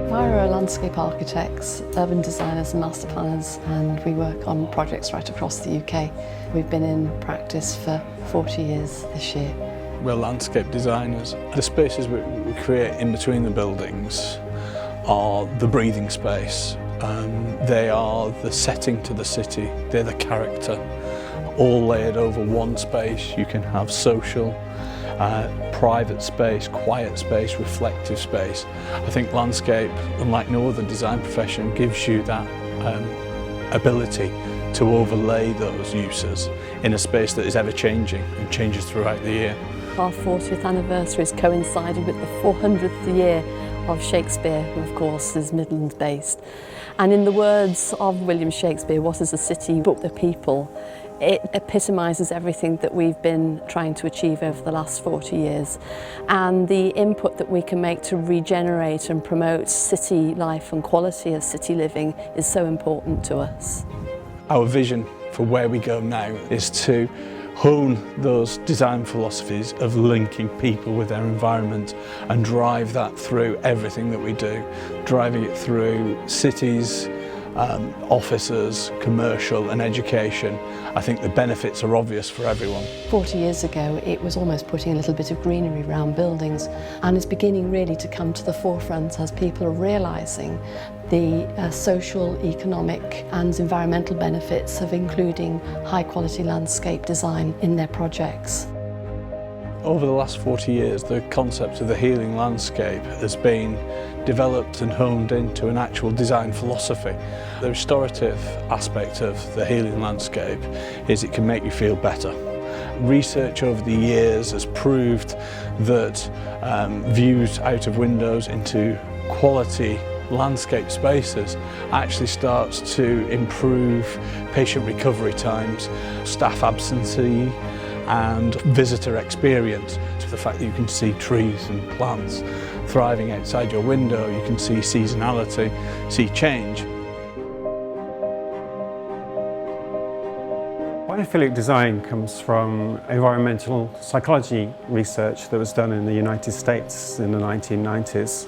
Fira are landscape architects, urban designers and master planners, and we work on projects right across the UK. We've been in practice for 40 years this year. We're landscape designers. The spaces we create in between the buildings are the breathing space. They are the setting to the city, they're the character. All layered over one space. You can have social, private space, quiet space, reflective space. I think landscape, unlike no other design profession, gives you that ability to overlay those uses in a space that is ever changing and changes throughout the year. Our 40th anniversary has coincided with the 400th year of Shakespeare, who of course is Midlands based. And in the words of William Shakespeare, what is a city but the people? It epitomises everything that we've been trying to achieve over the last 40 years. And the input that we can make to regenerate and promote city life and quality of city living is so important to us. Our vision for where we go now is to hone those design philosophies of linking people with their environment and drive that through everything that we do, driving it through cities, offices, commercial and education. I think the benefits are obvious for everyone. 40 years ago it was almost putting a little bit of greenery around buildings, and it's beginning really to come to the forefront as people are realising the social, economic and environmental benefits of including high quality landscape design in their projects. Over the last 40 years, the concept of the healing landscape has been developed and honed into an actual design philosophy. The restorative aspect of the healing landscape is it can make you feel better. Research over the years has proved that views out of windows into quality landscape spaces actually starts to improve patient recovery times, staff absentee and visitor experience. To the fact that you can see trees and plants thriving outside your window, you can see seasonality, see change. Biophilic design comes from environmental psychology research that was done in the United States in the 1990s.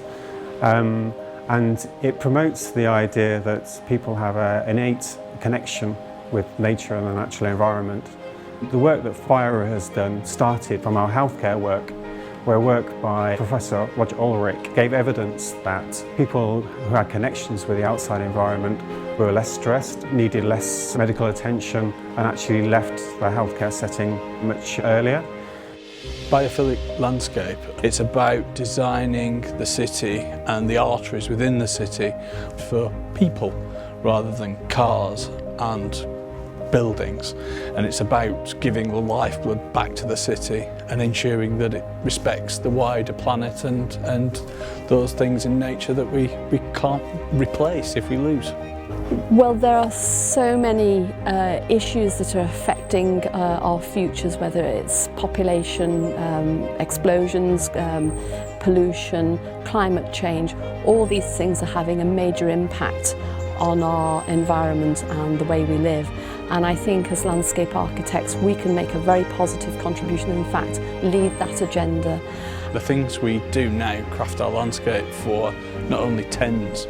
And it promotes the idea that people have an innate connection with nature and the natural environment. The work that Fira has done started from our healthcare work, where work by Professor Roger Ulrich gave evidence that people who had connections with the outside environment were less stressed, needed less medical attention, and actually left the healthcare setting much earlier. Biophilic landscape, it's about designing the city and the arteries within the city for people rather than cars and buildings, and it's about giving the lifeblood back to the city and ensuring that it respects the wider planet and those things in nature that we can't replace if we lose. Well, there are so many issues that are affecting our futures, whether it's population, explosions, pollution, climate change. All these things are having a major impact on our environment and the way we live. And I think as landscape architects we can make a very positive contribution and in fact lead that agenda. The things we do now craft our landscape for not only tens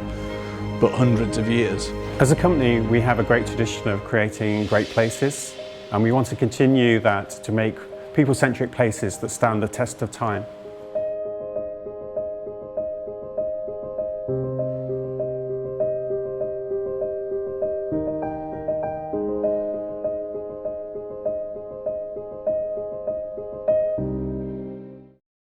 but hundreds of years. As a company we have a great tradition of creating great places, and we want to continue that to make people-centric places that stand the test of time.